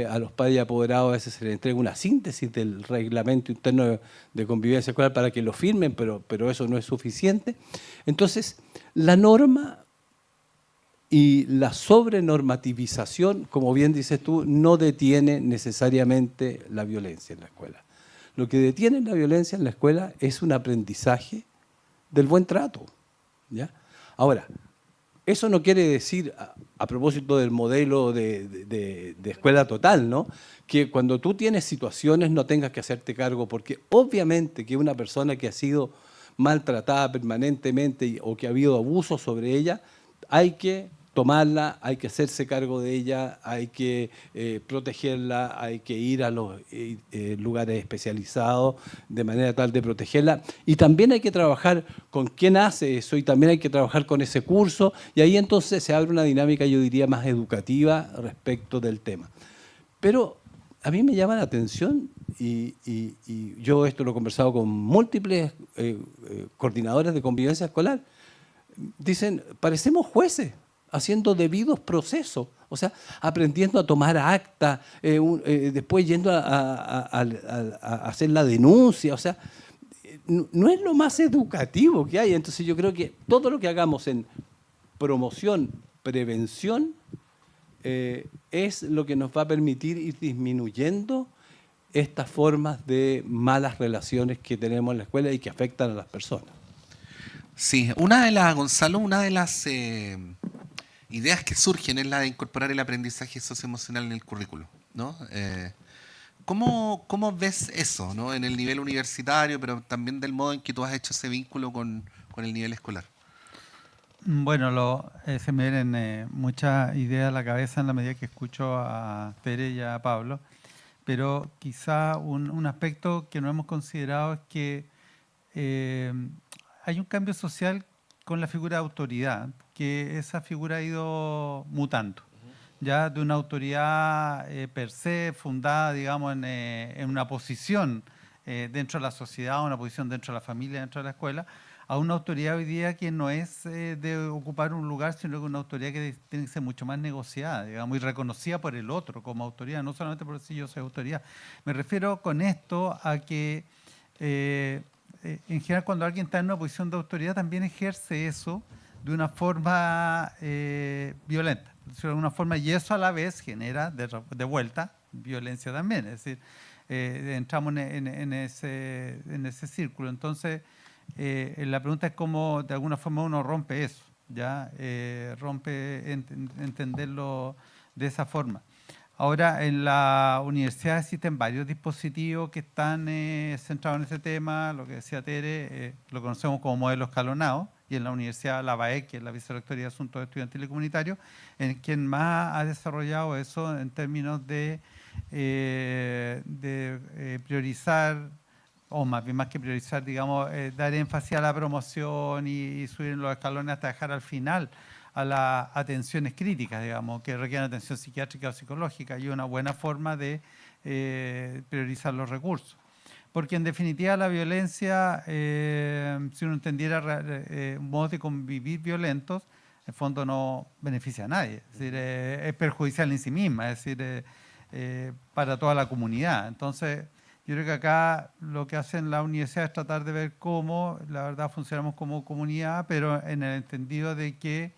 A los padres y apoderados a veces se les entrega una síntesis del reglamento interno de convivencia escolar para que lo firmen, pero eso no es suficiente. Entonces, la norma y la sobrenormativización, como bien dices tú, no detiene necesariamente la violencia en la escuela. Lo que detiene la violencia en la escuela es un aprendizaje del buen trato, ¿ya? Ahora, eso no quiere decir, a propósito del modelo de escuela total, ¿no?, que cuando tú tienes situaciones no tengas que hacerte cargo, porque obviamente que una persona que ha sido maltratada permanentemente o que ha habido abuso sobre ella, hay que tomarla, hay que hacerse cargo de ella, hay que protegerla, hay que ir a los lugares especializados de manera tal de protegerla. Y también hay que trabajar con quién hace eso y también hay que trabajar con ese curso. Y ahí entonces se abre una dinámica, yo diría, más educativa respecto del tema. Pero a mí me llama la atención, y yo esto lo he conversado con múltiples coordinadores de convivencia escolar, dicen, parecemos jueces, haciendo debidos procesos, o sea, aprendiendo a tomar acta, después yendo a hacer la denuncia, o sea, no es lo más educativo que hay. Entonces yo creo que todo lo que hagamos en promoción, prevención, es lo que nos va a permitir ir disminuyendo estas formas de malas relaciones que tenemos en la escuela y que afectan a las personas. Sí, Gonzalo, una de las ideas que surgen es la de incorporar el aprendizaje socioemocional en el currículo, ¿no? ¿Cómo ves eso, ¿no?, en el nivel universitario, pero también del modo en que tú has hecho ese vínculo con el nivel escolar? Bueno, se me vienen muchas ideas a la cabeza en la medida que escucho a Pere y a Pablo, pero quizá un aspecto que no hemos considerado es que hay un cambio social con la figura de autoridad, que esa figura ha ido mutando, ya de una autoridad per se fundada, digamos, en una posición dentro de la sociedad, una posición dentro de la familia, dentro de la escuela, a una autoridad hoy día que no es de ocupar un lugar, sino que una autoridad que tiene que ser mucho más negociada, digamos, y reconocida por el otro como autoridad, no solamente por decir yo soy autoridad. Me refiero con esto a que en general cuando alguien está en una posición de autoridad también ejerce eso de una forma violenta, de alguna forma, y eso a la vez genera de vuelta violencia también, es decir, entramos en ese círculo. Entonces, la pregunta es cómo de alguna forma uno rompe eso, ¿ya? Entenderlo de esa forma. Ahora, en la universidad existen varios dispositivos que están centrados en ese tema, lo que decía Tere, lo conocemos como modelo escalonado, y en la Universidad La BAE, que es la Vicerrectoría de Asuntos Estudiantiles y Comunitarios, en quien más ha desarrollado eso en términos de priorizar, o más bien más que priorizar, digamos, dar énfasis a la promoción y subir los escalones hasta dejar al final a las atenciones críticas, digamos, que requieren atención psiquiátrica o psicológica, y una buena forma de priorizar los recursos. Porque en definitiva la violencia, si uno entendiera modos de convivir violentos, en el fondo no beneficia a nadie, es decir, es perjudicial en sí misma, es decir, para toda la comunidad. Entonces, yo creo que acá lo que hacen la universidad es tratar de ver cómo, la verdad, funcionamos como comunidad, pero en el entendido de que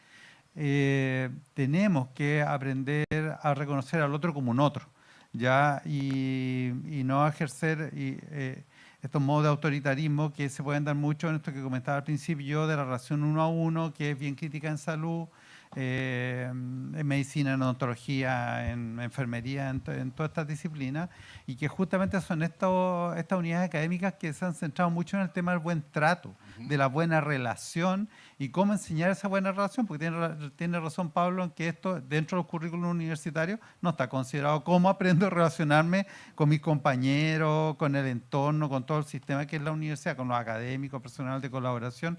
tenemos que aprender a reconocer al otro como un otro, ¿ya? Y no ejercer estos modos de autoritarismo que se pueden dar mucho en esto que comentaba al principio de la relación uno a uno, que es bien crítica en salud, en medicina, en odontología, en enfermería, en todas estas disciplinas, y que justamente son estas unidades académicas que se han centrado mucho en el tema del buen trato, de la buena relación y cómo enseñar esa buena relación, porque tiene razón Pablo en que esto dentro de los currículos universitarios no está considerado cómo aprendo a relacionarme con mis compañeros, con el entorno, con todo el sistema que es la universidad, con los académicos, personal de colaboración.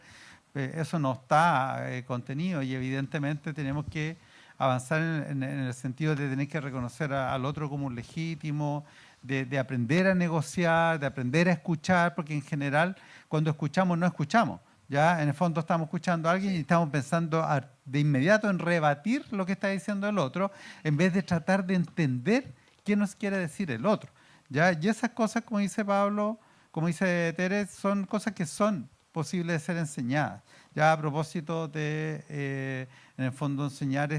Eso no está contenido, y evidentemente tenemos que avanzar en el sentido de tener que reconocer al otro como un legítimo, de aprender a negociar, de aprender a escuchar, porque en general cuando escuchamos no escuchamos. Ya en el fondo estamos escuchando a alguien y estamos pensando de inmediato en rebatir lo que está diciendo el otro, en vez de tratar de entender qué nos quiere decir el otro. ¿Ya? Y esas cosas, como dice Pablo, como dice Tere, son cosas que son posibles de ser enseñadas. Ya a propósito de, en el fondo, enseñar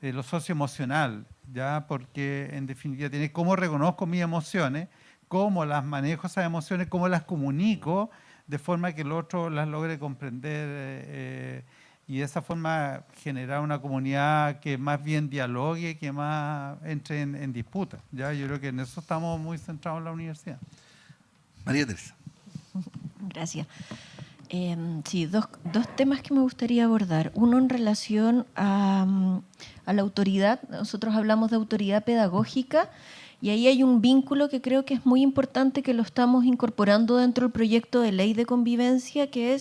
lo socioemocional, ya, porque en definitiva tiene cómo reconozco mis emociones, cómo las manejo esas emociones, cómo las comunico, de forma que el otro las logre comprender y de esa forma generar una comunidad que más bien dialogue, que más entre en disputa. ¿Ya? Yo creo que en eso estamos muy centrados en la universidad. María Teresa. Gracias. Sí, dos temas que me gustaría abordar. Uno en relación a la autoridad. Nosotros hablamos de autoridad pedagógica y ahí hay un vínculo que creo que es muy importante, que lo estamos incorporando dentro del proyecto de ley de convivencia, que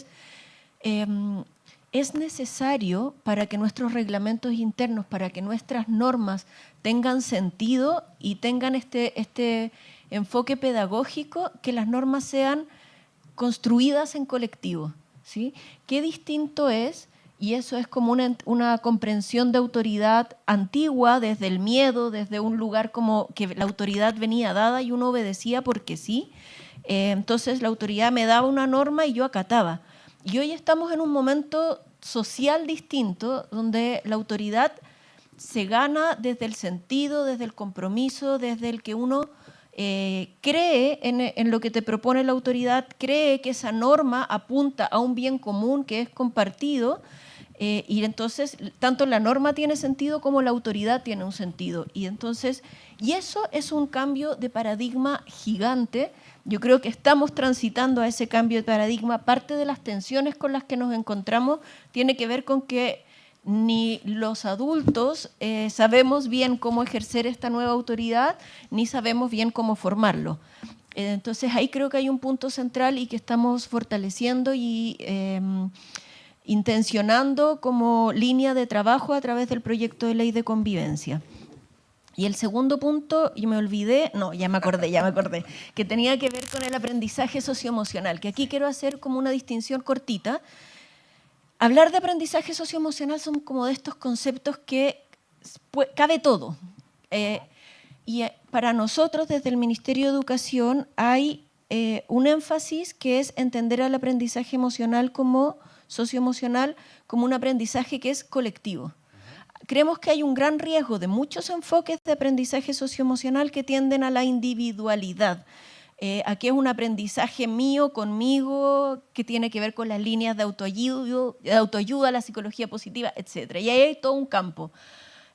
es necesario para que nuestros reglamentos internos, para que nuestras normas tengan sentido y tengan este enfoque pedagógico, que las normas sean construidas en colectivo, ¿sí? Qué distinto es, y eso es como una comprensión de autoridad antigua, desde el miedo, desde un lugar como que la autoridad venía dada y uno obedecía porque sí. Entonces la autoridad me daba una norma y yo acataba. Y hoy estamos en un momento social distinto, donde la autoridad se gana desde el sentido, desde el compromiso, desde el que uno cree en lo que te propone la autoridad, cree que esa norma apunta a un bien común que es compartido, y entonces tanto la norma tiene sentido como la autoridad tiene un sentido. Y eso es un cambio de paradigma gigante. Yo creo que estamos transitando a ese cambio de paradigma. Parte de las tensiones con las que nos encontramos tiene que ver con que ni los adultos sabemos bien cómo ejercer esta nueva autoridad, ni sabemos bien cómo formarlo. Entonces ahí creo que hay un punto central y que estamos fortaleciendo y intencionando como línea de trabajo a través del proyecto de ley de convivencia. Y el segundo punto, y me olvidé, no, ya me acordé, que tenía que ver con el aprendizaje socioemocional, que aquí quiero hacer como una distinción cortita. Hablar de aprendizaje socioemocional son como de estos conceptos que cabe todo. Y para nosotros, desde el Ministerio de Educación, hay un énfasis que es entender al aprendizaje emocional como socioemocional, como un aprendizaje que es colectivo. Creemos que hay un gran riesgo de muchos enfoques de aprendizaje socioemocional que tienden a la individualidad. Aquí es un aprendizaje mío, conmigo, que tiene que ver con las líneas de autoayuda, la psicología positiva, etc. Y ahí hay todo un campo.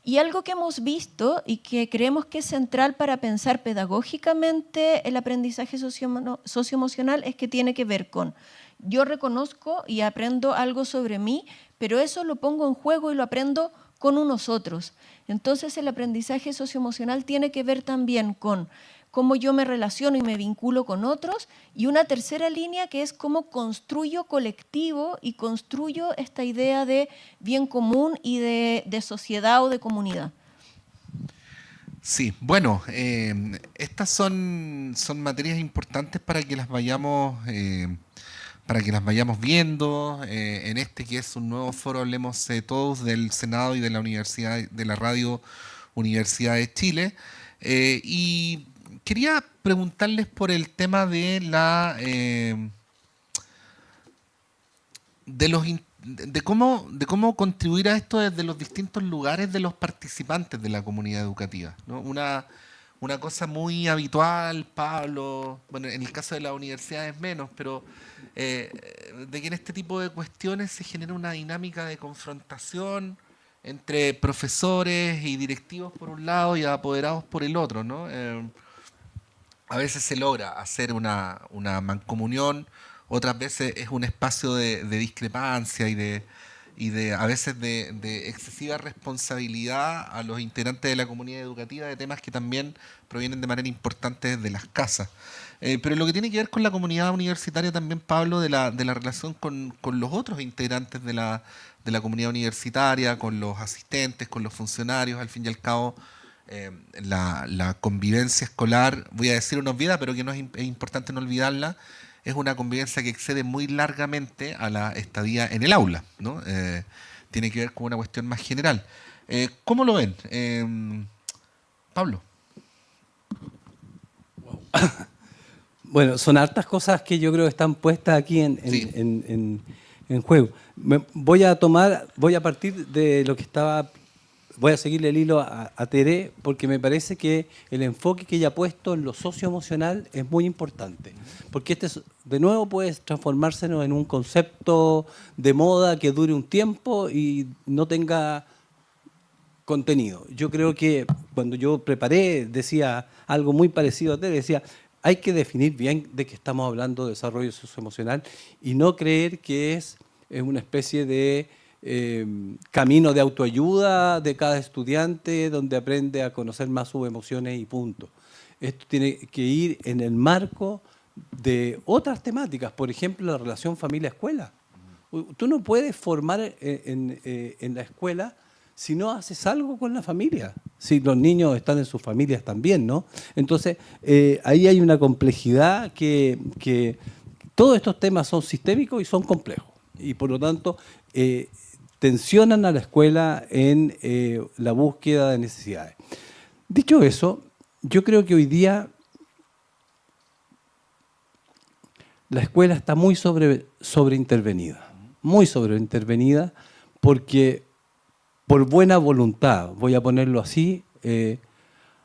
Y algo que hemos visto y que creemos que es central para pensar pedagógicamente el aprendizaje socioemocional es que tiene que ver con yo reconozco y aprendo algo sobre mí, pero eso lo pongo en juego y lo aprendo con unos otros. Entonces el aprendizaje socioemocional tiene que ver también con cómo yo me relaciono y me vinculo con otros, y una tercera línea que es cómo construyo colectivo y construyo esta idea de bien común y de sociedad o de comunidad. Sí, bueno, estas son materias importantes para que las vayamos viendo en este que es un nuevo foro Hablemos Todos del Senado y de la Universidad de la Radio Universidad de Chile. Y quería preguntarles por el tema de cómo contribuir a esto desde los distintos lugares de los participantes de la comunidad educativa, ¿no? Una cosa muy habitual, Pablo, bueno, en el caso de las universidades menos, pero de que en este tipo de cuestiones se genera una dinámica de confrontación entre profesores y directivos por un lado y apoderados por el otro, ¿no? A veces se logra hacer una mancomunión, otras veces es un espacio de discrepancia y de a veces de excesiva responsabilidad a los integrantes de la comunidad educativa de temas que también provienen de manera importante de las casas. Pero lo que tiene que ver con la comunidad universitaria también, Pablo, de la relación con los otros integrantes de la comunidad universitaria, con los asistentes, con los funcionarios, al fin y al cabo, la convivencia escolar, voy a decir una obviedad, pero que no es importante no olvidarla, es una convivencia que excede muy largamente a la estadía en el aula, ¿no? Tiene que ver con una cuestión más general. ¿Cómo lo ven? Pablo. Bueno, son hartas cosas que yo creo que están puestas aquí en juego. Voy a partir de lo que estaba. Voy a seguirle el hilo a Tere, porque me parece que el enfoque que ella ha puesto en lo socioemocional es muy importante. Porque de nuevo puede transformarse en un concepto de moda que dure un tiempo y no tenga contenido. Yo creo que cuando yo preparé, decía algo muy parecido a Tere, decía, hay que definir bien de qué estamos hablando de desarrollo socioemocional y no creer que es una especie de camino de autoayuda de cada estudiante donde aprende a conocer más sus emociones y punto. Esto tiene que ir en el marco de otras temáticas, por ejemplo, la relación familia-escuela. Tú no puedes formar en la escuela si no haces algo con la familia, si los niños están en sus familias también, ¿no? Entonces, ahí hay una complejidad que todos estos temas son sistémicos y son complejos. Y por lo tanto, tensionan a la escuela en la búsqueda de necesidades. Dicho eso, yo creo que hoy día la escuela está muy sobreintervenida porque por buena voluntad, voy a ponerlo así,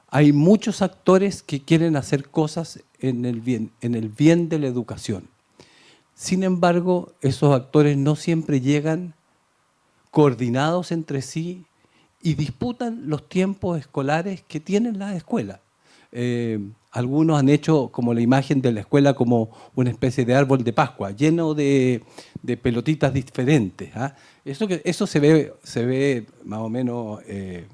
hay muchos actores que quieren hacer cosas en el bien de la educación. Sin embargo, esos actores no siempre llegan coordinados entre sí y disputan los tiempos escolares que tienen las escuelas. Algunos han hecho como la imagen de la escuela como una especie de árbol de Pascua, lleno de pelotitas diferentes. Eso se ve más o menos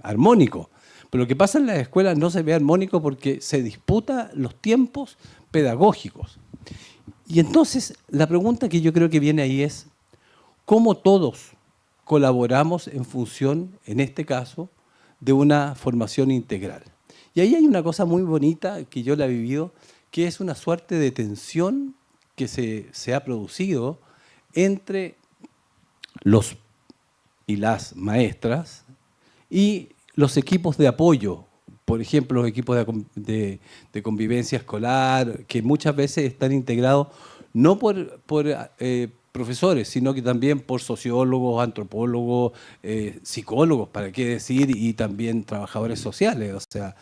armónico. Pero lo que pasa en las escuelas no se ve armónico porque se disputa los tiempos pedagógicos. Y entonces la pregunta que yo creo que viene ahí es, ¿cómo todos colaboramos en función, en este caso, de una formación integral? Y ahí hay una cosa muy bonita que yo la he vivido, que es una suerte de tensión que se ha producido entre los y las maestras y los equipos de apoyo por ejemplo, los equipos de convivencia escolar, que muchas veces están integrados no por profesores, sino que también por sociólogos, antropólogos, psicólogos, para qué decir, y también trabajadores sociales. O sea,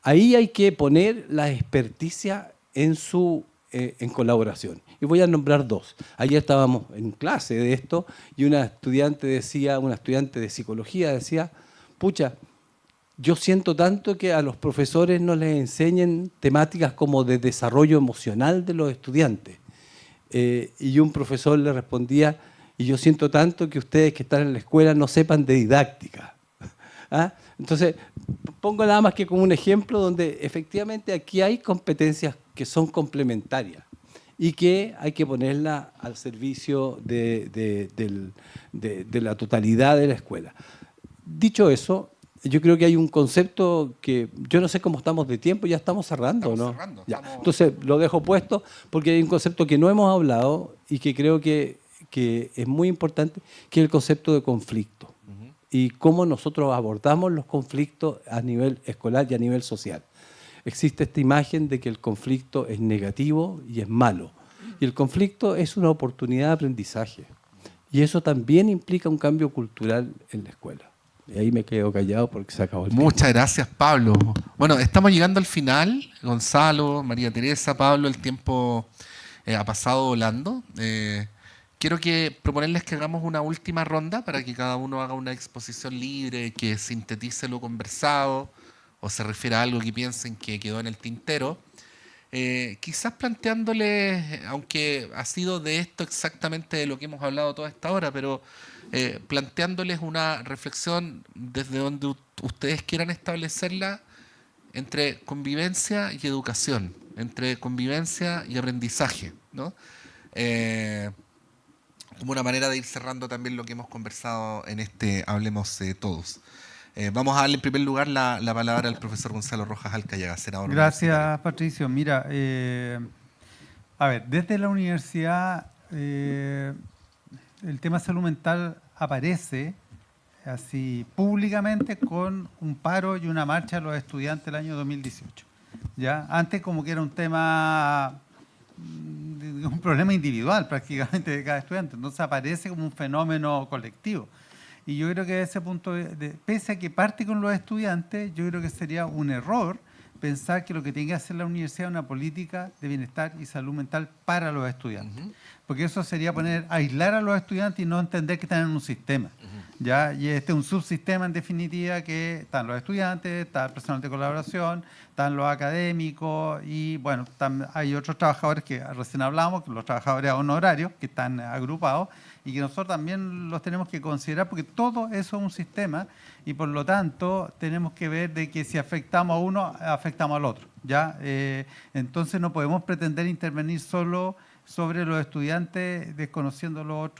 ahí hay que poner la experticia en colaboración. Y voy a nombrar dos. Ayer estábamos en clase de esto y una estudiante de psicología decía, pucha, yo siento tanto que a los profesores no les enseñen temáticas como de desarrollo emocional de los estudiantes. Y un profesor le respondía, y yo siento tanto que ustedes que están en la escuela no sepan de didáctica. ¿Ah? Entonces, pongo nada más que como un ejemplo donde efectivamente aquí hay competencias que son complementarias y que hay que ponerla al servicio de la totalidad de la escuela. Dicho eso, yo creo que hay un concepto que yo no sé cómo estamos de tiempo, ya estamos cerrando, ¿no? Ya. Entonces lo dejo puesto porque hay un concepto que no hemos hablado y que creo que es muy importante, que es el concepto de conflicto y cómo nosotros abordamos los conflictos a nivel escolar y a nivel social. Existe esta imagen de que el conflicto es negativo y es malo. Y el conflicto es una oportunidad de aprendizaje. Y eso también implica un cambio cultural en la escuela. Y ahí me quedo callado porque se acabó el tiempo. Muchas gracias, Pablo. Bueno, estamos llegando al final. Gonzalo, María Teresa, Pablo, el tiempo ha pasado volando. Quiero proponerles que hagamos una última ronda para que cada uno haga una exposición libre, que sintetice lo conversado o se refiera a algo que piensen que quedó en el tintero. Quizás planteándoles, aunque ha sido de esto exactamente de lo que hemos hablado toda esta hora, pero planteándoles una reflexión desde donde ustedes quieran establecerla entre convivencia y educación, entre convivencia y aprendizaje, ¿no? Como una manera de ir cerrando también lo que hemos conversado en este Hablemos Todos. Vamos a darle en primer lugar la palabra al profesor Gonzalo Rojas Alcayaga, senador. Gracias, Patricio. Mira, a ver, desde la universidad el tema salud mental aparece así públicamente con un paro y una marcha de los estudiantes el año 2018. ¿Ya? Antes como que era un tema, un problema individual prácticamente de cada estudiante, entonces aparece como un fenómeno colectivo. Y yo creo que desde ese punto, pese a que parte con los estudiantes, yo creo que sería un error pensar que lo que tiene que hacer la universidad es una política de bienestar y salud mental para los estudiantes. Porque eso sería aislar a los estudiantes y no entender que están en un sistema. ¿Ya? Y este es un subsistema en definitiva que están los estudiantes, está el personal de colaboración, están los académicos y bueno, hay otros trabajadores que recién hablamos, los trabajadores honorarios que están agrupados y que nosotros también los tenemos que considerar porque todo eso es un sistema y por lo tanto tenemos que ver de que si afectamos a uno, afectamos al otro. ¿Ya? Entonces no podemos pretender intervenir solo sobre los estudiantes desconociendo los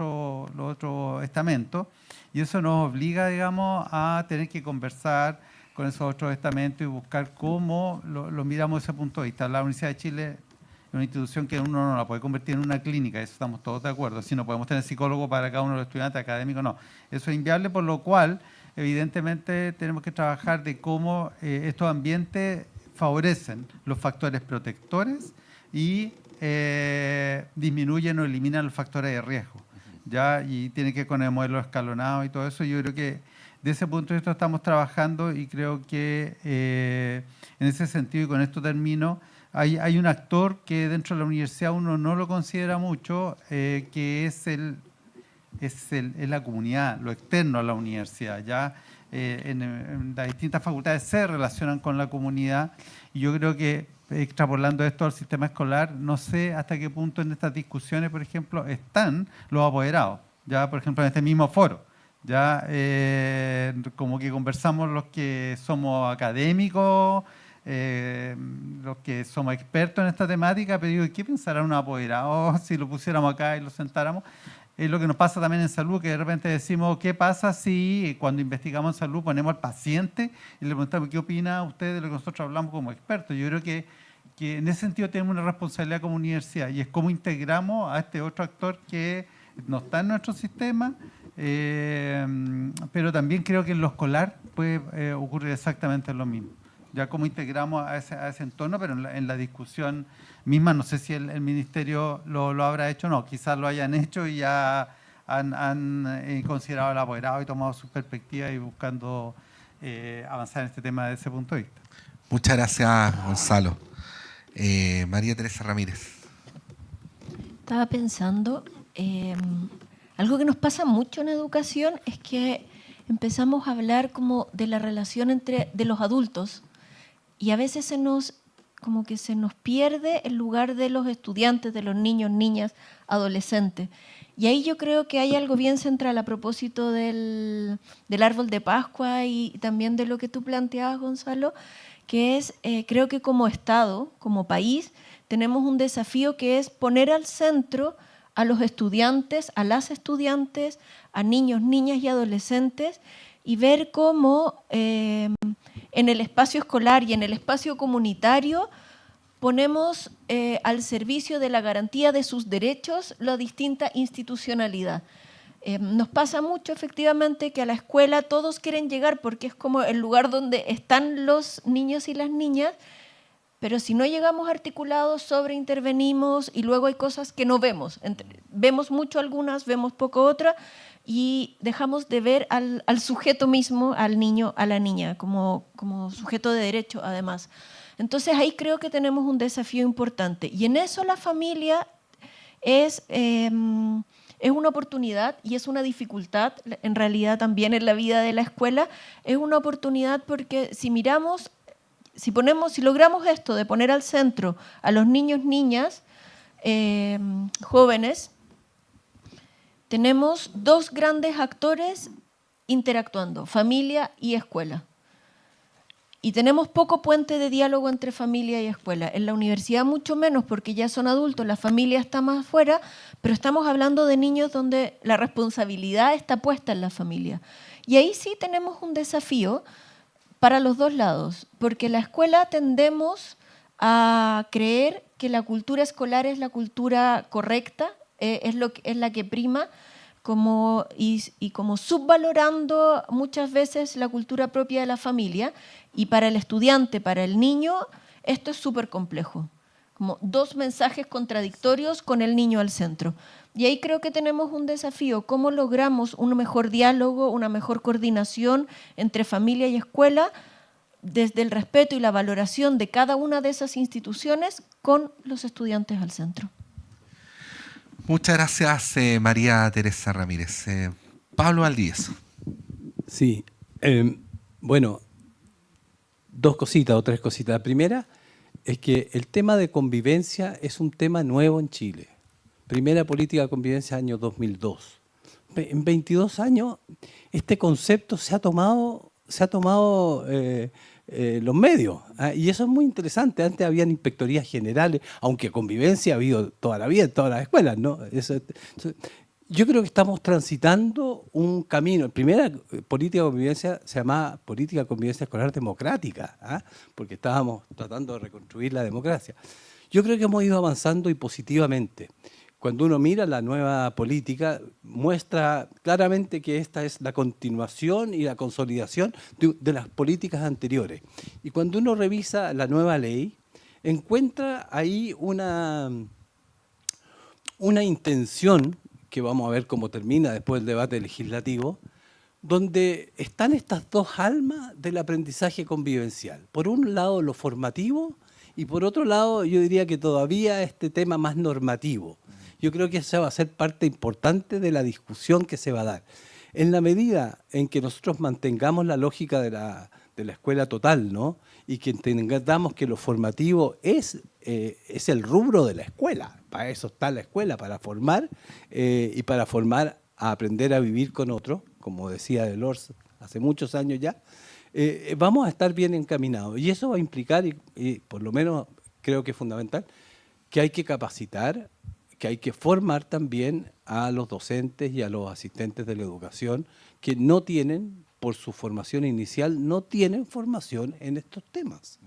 otros estamentos y eso nos obliga, digamos, a tener que conversar con esos otros estamentos y buscar cómo lo miramos desde ese punto de vista. La Universidad de Chile es una institución que uno no la puede convertir en una clínica, eso estamos todos de acuerdo. Si no podemos tener psicólogo para cada uno de los estudiantes académicos, no. Eso es inviable, por lo cual, evidentemente, tenemos que trabajar de cómo estos ambientes favorecen los factores protectores y disminuyen o eliminan los factores de riesgo. ¿Ya? Y tiene que ver con el modelo escalonado y todo eso. Yo creo que de ese punto de vista estamos trabajando y creo que en ese sentido, y con esto termino, hay un actor que dentro de la universidad uno no lo considera mucho, que es la comunidad, lo externo a la universidad. ¿Ya? En las distintas facultades se relacionan con la comunidad y yo creo que extrapolando esto al sistema escolar, no sé hasta qué punto en estas discusiones, por ejemplo, están los apoderados. Ya, por ejemplo, en este mismo foro. Ya como que conversamos los que somos académicos, los que somos expertos en esta temática, pero digo, ¿qué pensarán un apoderado si lo pusiéramos acá y lo sentáramos? Es lo que nos pasa también en salud, que de repente decimos, ¿qué pasa si cuando investigamos en salud ponemos al paciente y le preguntamos qué opina usted de lo que nosotros hablamos como expertos? Yo creo que en ese sentido tenemos una responsabilidad como universidad y es cómo integramos a este otro actor que no está en nuestro sistema, pero también creo que en lo escolar puede ocurrir exactamente lo mismo. Ya como integramos a ese entorno, pero en la discusión misma, no sé si el ministerio lo habrá hecho o no, quizás lo hayan hecho y ya han considerado el apoderado y tomado su perspectiva y buscando avanzar en este tema desde ese punto de vista. Muchas gracias, Gonzalo. María Teresa Ramírez. Estaba pensando, algo que nos pasa mucho en educación es que empezamos a hablar como de la relación de los adultos y a veces como que se nos pierde el lugar de los estudiantes, de los niños, niñas, adolescentes. Y ahí yo creo que hay algo bien central a propósito del árbol de Pascua y también de lo que tú planteabas, Gonzalo, que es, creo que como Estado, como país, tenemos un desafío que es poner al centro a los estudiantes, a las estudiantes, a niños, niñas y adolescentes y ver cómo en el espacio escolar y en el espacio comunitario ponemos al servicio de la garantía de sus derechos la distinta institucionalidad. Nos pasa mucho efectivamente que a la escuela todos quieren llegar porque es como el lugar donde están los niños y las niñas, pero si no llegamos articulados, sobreintervenimos y luego hay cosas que no vemos. Vemos mucho algunas, vemos poco otras y dejamos de ver al sujeto mismo, al niño, a la niña, como sujeto de derecho además. Entonces ahí creo que tenemos un desafío importante y en eso la familia es una oportunidad y es una dificultad, en realidad también en la vida de la escuela, es una oportunidad porque si miramos, si logramos esto de poner al centro a los niños, niñas, jóvenes, tenemos dos grandes actores interactuando, familia y escuela. Y tenemos poco puente de diálogo entre familia y escuela. En la universidad mucho menos porque ya son adultos, la familia está más afuera, pero estamos hablando de niños donde la responsabilidad está puesta en la familia. Y ahí sí tenemos un desafío para los dos lados, porque la escuela tendemos a creer que la cultura escolar es la cultura correcta, es la que prima, y como subvalorando muchas veces la cultura propia de la familia, y para el estudiante, para el niño, esto es súper complejo. Como dos mensajes contradictorios con el niño al centro. Y ahí creo que tenemos un desafío, cómo logramos un mejor diálogo, una mejor coordinación entre familia y escuela, desde el respeto y la valoración de cada una de esas instituciones con los estudiantes al centro. Muchas gracias, María Teresa Ramírez. Pablo Valdivieso. Sí, bueno, dos cositas o tres cositas. La primera es que el tema de convivencia es un tema nuevo en Chile. Primera política de convivencia año 2002. En 22 años este concepto se ha tomado los medios, y eso es muy interesante. Antes habían inspectorías generales, aunque convivencia ha habido toda la vida en todas las escuelas, ¿no? Yo creo que estamos transitando un camino. La primera política de convivencia se llamaba Política de Convivencia Escolar Democrática, porque estábamos tratando de reconstruir la democracia. Yo creo que hemos ido avanzando y positivamente. Cuando uno mira la nueva política, muestra claramente que esta es la continuación y la consolidación de las políticas anteriores. Y cuando uno revisa la nueva ley, encuentra ahí una intención, que vamos a ver cómo termina después del debate legislativo, donde están estas dos almas del aprendizaje convivencial. Por un lado lo formativo y por otro lado yo diría que todavía este tema más normativo. Yo creo que esa va a ser parte importante de la discusión que se va a dar. En la medida en que nosotros mantengamos la lógica de la escuela total, ¿no? Y que entendamos que lo formativo es el rubro de la escuela. Para eso está la escuela, para formar y para formar a aprender a vivir con otro, como decía Delors hace muchos años ya, vamos a estar bien encaminados. Y eso va a implicar, y por lo menos creo que es fundamental, que hay que capacitar, que hay que formar también a los docentes y a los asistentes de la educación que no tienen, por su formación inicial, no tienen formación en estos temas.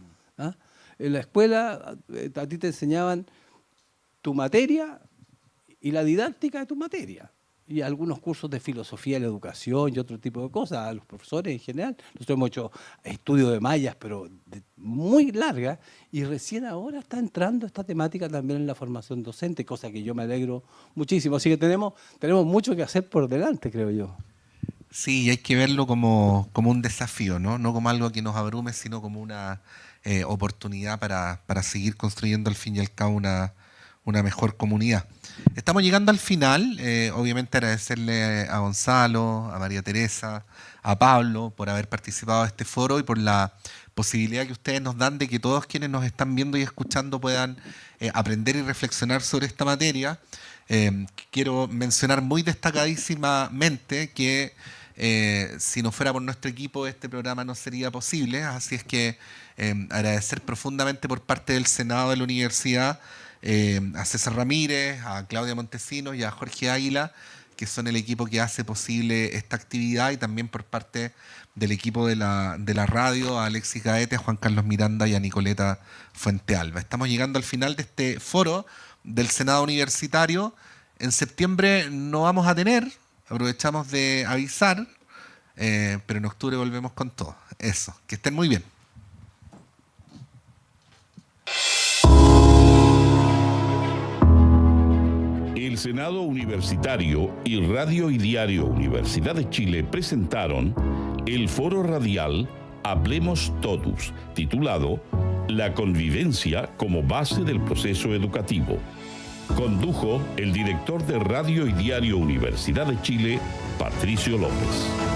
En la escuela a ti te enseñaban tu materia y la didáctica de tu materia. y algunos cursos de filosofía de la educación y otro tipo de cosas, a los profesores en general. Nosotros hemos hecho estudios de mallas, pero muy largas, y recién ahora está entrando esta temática también en la formación docente, cosa que yo me alegro muchísimo. Así que tenemos mucho que hacer por delante, creo yo. Sí, y hay que verlo como un desafío, ¿no? No como algo que nos abrume, sino como una oportunidad para seguir construyendo al fin y al cabo una mejor comunidad. Estamos llegando al final. Obviamente agradecerle a Gonzalo, a María Teresa, a Pablo por haber participado de este foro y por la posibilidad que ustedes nos dan de que todos quienes nos están viendo y escuchando puedan aprender y reflexionar sobre esta materia. Quiero mencionar muy destacadísimamente que si no fuera por nuestro equipo este programa no sería posible, así es que agradecer profundamente por parte del Senado de la Universidad a César Ramírez, a Claudia Montesinos y a Jorge Águila, que son el equipo que hace posible esta actividad, y también por parte del equipo de la radio, a Alexis Gaete, a Juan Carlos Miranda y a Nicoleta Fuentealba. Estamos llegando al final de este foro del Senado Universitario. En septiembre no vamos a tener, aprovechamos de avisar, pero en octubre volvemos con todo. Eso, que estén muy bien. El Senado Universitario y Radio y Diario Universidad de Chile presentaron el foro radial Hablemos Todos, titulado La convivencia como base del proceso educativo. Condujo el director de Radio y Diario Universidad de Chile, Patricio López.